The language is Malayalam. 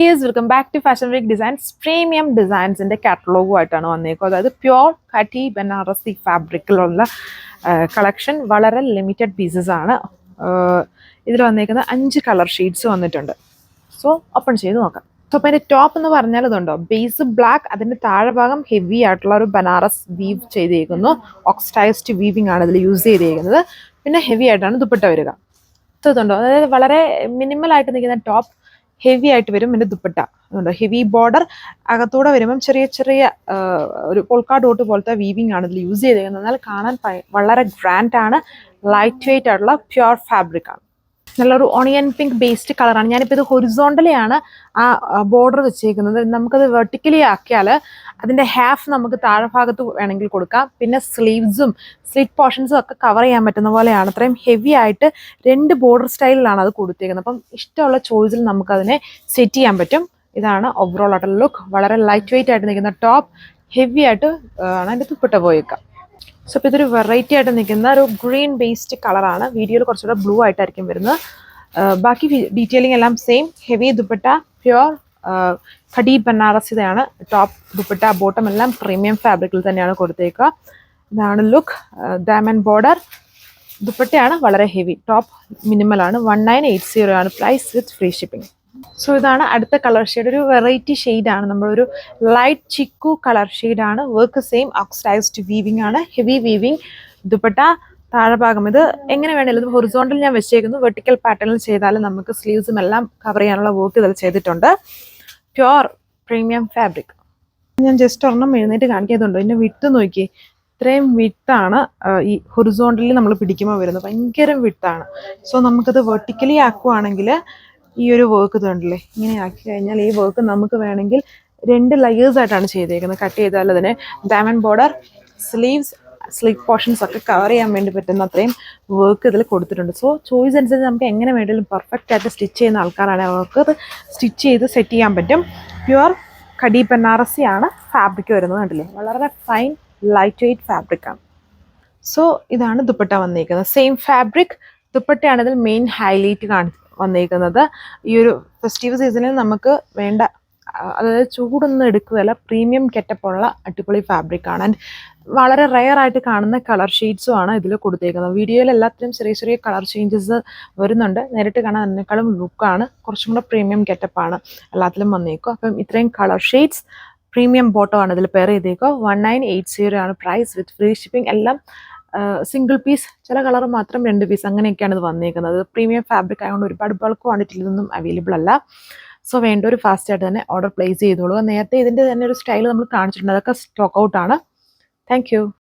Yes, welcome back to Fashion Week Designs. Premium Designs in the catalog ആയിട്ടാണ് വന്നേക്കുന്നത്. അതായത് പ്യോർ കട്ടി ബനാറസി ഫാബ്രിക്കിലുള്ള കളക്ഷൻ വളരെ ലിമിറ്റഡ് പീസസ് ആണ്. ഇതിൽ വന്നേക്കുന്ന 5 കളർ ഷെയ്ഡ്സ് വന്നിട്ടുണ്ട്. സോ ഓപ്പൺ ചെയ്ത് നോക്കാം. സോ അപ്പോൾ അതിൻ്റെ ടോപ്പ് എന്ന് പറഞ്ഞാൽ ഇതുണ്ടോ, ബേസ് ബ്ലാക്ക്, അതിൻ്റെ താഴെ ഭാഗം ഹെവി ആയിട്ടുള്ള ഒരു ബനാറസ് വീവ് ചെയ്തേക്കുന്നു. ഓക്സിഡൈസ്ഡ് വീവിംഗ് ആണ് ഇതിൽ യൂസ് ചെയ്തേക്കുന്നത്. പിന്നെ ഹെവി ആയിട്ടാണ് ദുപ്പട്ട വരിക. ഇതുണ്ടോ, അതായത് വളരെ മിനിമൽ ആയിട്ട് നിൽക്കുന്ന ടോപ്പ് ഹെവി ആയിട്ട് വരും. പിന്നെ ദുപ്പട്ട അതുകൊണ്ട് ഹെവി ബോർഡർ അകത്തൂടെ വരുമ്പം ചെറിയ ചെറിയ ഒരു പോൾക്കാ ഡോട്ട് പോലത്തെ വീവിംഗ് ആണ് ഇതിൽ യൂസ് ചെയ്തേക്കുന്നത്. എന്നാൽ കാണാൻ വളരെ ഗ്രാൻഡ് ആണ്. ലൈറ്റ് വെയിറ്റ് ആയിട്ടുള്ള പ്യുവർ ഫാബ്രിക് ആണ്. നല്ലൊരു ഓണിയൻ പിങ്ക് ബേസ്ഡ് കളറാണ്. ഞാനിപ്പോൾ ഇത് ഹൊറിസോണ്ടലി ആണ് ആ ബോർഡർ വെച്ചേക്കുന്നത്. നമുക്കത് വെർട്ടിക്കലി ആക്കിയാൽ അതിൻ്റെ ഹാഫ് നമുക്ക് താഴെ ഭാഗത്ത് വേണമെങ്കിൽ കൊടുക്കാം. പിന്നെ സ്ലീവ്സും സ്ലിറ്റ് പോർഷൻസും ഒക്കെ കവർ ചെയ്യാൻ പറ്റുന്ന പോലെയാണ്. അത്രയും ഹെവി ആയിട്ട് 2 ബോർഡർ സ്റ്റൈലിലാണ് അത് കൊടുത്തേക്കുന്നത്. അപ്പം ഇഷ്ടമുള്ള ചോയ്സിൽ നമുക്കതിനെ സെറ്റ് ചെയ്യാൻ പറ്റും. ഇതാണ് ഓവറോൾ ആയിട്ടുള്ള ലുക്ക്. വളരെ ലൈറ്റ് വെയിറ്റ് ആയിട്ട് നിൽക്കുന്ന ടോപ്പ്, ഹെവി ആയിട്ട് ആണ് അതിൻ്റെ ദുപ്പട്ട പോയേക്കാം. സോ ഇപ്പോൾ ഇതൊരു വെറൈറ്റി ആയിട്ട് നിൽക്കുന്ന ഒരു ഗ്രീൻ ബേസ്ഡ് കളറാണ്. വീഡിയോയിൽ കുറച്ചുകൂടെ ബ്ലൂ ആയിട്ടായിരിക്കും വരുന്നത്. ബാക്കി ഡീറ്റെയിലിംഗ് എല്ലാം same. Heavy dupatta, pure khadi ബനാറസിയാണ് ടോപ്പ്, ദുപ്പട്ട, ബോട്ടം എല്ലാം പ്രീമിയം ഫാബ്രിക്കിൽ തന്നെയാണ് കൊടുത്തേക്കുക. ഇതാണ് ലുക്ക്. ഡയമണ്ട് ബോർഡർ, ദുപ്പട്ടയാണ് വളരെ ഹെവി. ടോപ്പ് മിനിമലാണ്. 1980 ആണ് price with free shipping. So ഇതാണ് അടുത്ത കളർ ഷെയ്ഡ്. ഒരു വെറൈറ്റി ഷെയ്ഡാണ്. നമ്മളൊരു ലൈറ്റ് ചിക്കു കളർ ഷെയ്ഡാണ്. വർക്ക് സെയിം ഓക്സിഡൈസ്ഡ് വീവിംഗ് ആണ്. Heavy weaving. ദുപ്പട്ട താഴെ ഭാഗം ഇത് എങ്ങനെ വേണേലും, ഇത് ഹൊറിസോണ്ടൽ ഞാൻ വെച്ചേക്കുന്നു. വെർട്ടിക്കൽ പാറ്റേണിൽ ചെയ്താലും നമുക്ക് സ്ലീവ്സും എല്ലാം കവർ ചെയ്യാനുള്ള വർക്ക് ഇതിൽ ചെയ്തിട്ടുണ്ട്. Pure premium fabric. ഞാൻ ജസ്റ്റ് ഒരെണ്ണം എഴുന്നേറ്റ് കാണിക്കുന്നുണ്ടോ, ഇതിൻ്റെ വിട്ട് നോക്കി. ഇത്രയും വിട്ടാണ് ഈ ഹൊറിസോണ്ടലി നമ്മൾ പിടിക്കുമ്പോൾ വരുന്നത്. ഭയങ്കര വിട്ടാണ്. സോ നമുക്കത് വെർട്ടിക്കലി ആക്കുവാണെങ്കിൽ ഈ ഒരു വർക്ക് ഇതുണ്ടല്ലേ, ഇങ്ങനെ ആക്കി കഴിഞ്ഞാൽ ഈ വർക്ക് നമുക്ക് വേണമെങ്കിൽ 2 ലെയേഴ്സ് ആയിട്ടാണ് ചെയ്തേക്കുന്നത്. കട്ട് ചെയ്താൽ അതിന് diamond border, sleeves, sleeve portions ഒക്കെ കവർ ചെയ്യാൻ വേണ്ടി പറ്റുന്ന അത്രയും വർക്ക് ഇതിൽ കൊടുത്തിട്ടുണ്ട്. സോ ചോയ്സ് അനുസരിച്ച് നമുക്ക് എങ്ങനെ വേണമെങ്കിലും പെർഫെക്റ്റ് ആയിട്ട് സ്റ്റിച്ച് ചെയ്യുന്ന ആൾക്കാരാണ് അവർക്ക് അത് സ്റ്റിച്ച് ചെയ്ത് സെറ്റ് ചെയ്യാൻ പറ്റും. പ്യുവർ ഖടി ബനാറസി ആണ് ഫാബ്രിക് വരുന്നത്. കണ്ടില്ലേ, വളരെ ഫൈൻ ലൈറ്റ് വെയിറ്റ് ഫാബ്രിക് ആണ്. സോ ഇതാണ് ദുപ്പട്ട വന്നിരിക്കുന്നത്. Same fabric. ദുപ്പട്ടയാണ് ഇതിൽ മെയിൻ ഹൈലൈറ്റ് വന്നിരിക്കുന്നത്. ഈ ഒരു ഫെസ്റ്റീവ് സീസണിൽ നമുക്ക് വേണ്ട, അതായത് ചൂടൊന്നും എടുക്കുകയല്ല, പ്രീമിയം കെറ്റപ്പുള്ള അടിപൊളി ഫാബ്രിക് ആണ്. ആൻഡ് വളരെ റെയർ ആയിട്ട് കാണുന്ന കളർ ഷെയ്ഡ്സും ആണ് ഇതിൽ കൊടുത്തേക്കുന്നത്. വീഡിയോയിൽ എല്ലാത്തിലും ചെറിയ ചെറിയ കളർ ചേഞ്ചസ് വരുന്നുണ്ട്. നേരിട്ട് കാണാൻ അതിനേക്കാളും ലുക്കാണ്. കുറച്ചും കൂടെ പ്രീമിയം കെറ്റപ്പാണ് എല്ലാത്തിലും വന്നേക്കും. അപ്പം ഇത്രയും കളർ ഷെയ്ഡ്സ്. പ്രീമിയം ബോട്ടോ ആണ് ഇതിൽ പെയർ ചെയ്തേക്കുക. 1980 ആണ് പ്രൈസ് വിത്ത് ഫ്രീ ഷിപ്പിംഗ്. എല്ലാം സിംഗിൾ പീസ്, ചില കളർ മാത്രം 2 പീസ്, അങ്ങനെയൊക്കെയാണ് ഇത് വന്നേക്കുന്നത്. പ്രീമിയം ഫാബ്രിക് ആയതുകൊണ്ട് ഒരുപാട് ബൾക്ക് ക്വാണ്ടിറ്റിയിൽ ഇതൊന്നും അവൈലബിൾ അല്ല. സോ വേണ്ട ഒരു ഫാസ്റ്റ് ആയിട്ട് തന്നെ ഓർഡർ പ്ലേസ് ചെയ്തോളൂ. നേരത്തെ ഇതിൻ്റെ തന്നെ ഒരു സ്റ്റൈൽ നമ്മൾ കാണിച്ചിട്ടുണ്ട്. അതൊക്കെ സ്റ്റോക്ക് ഔട്ട് ആണ്. Thank you.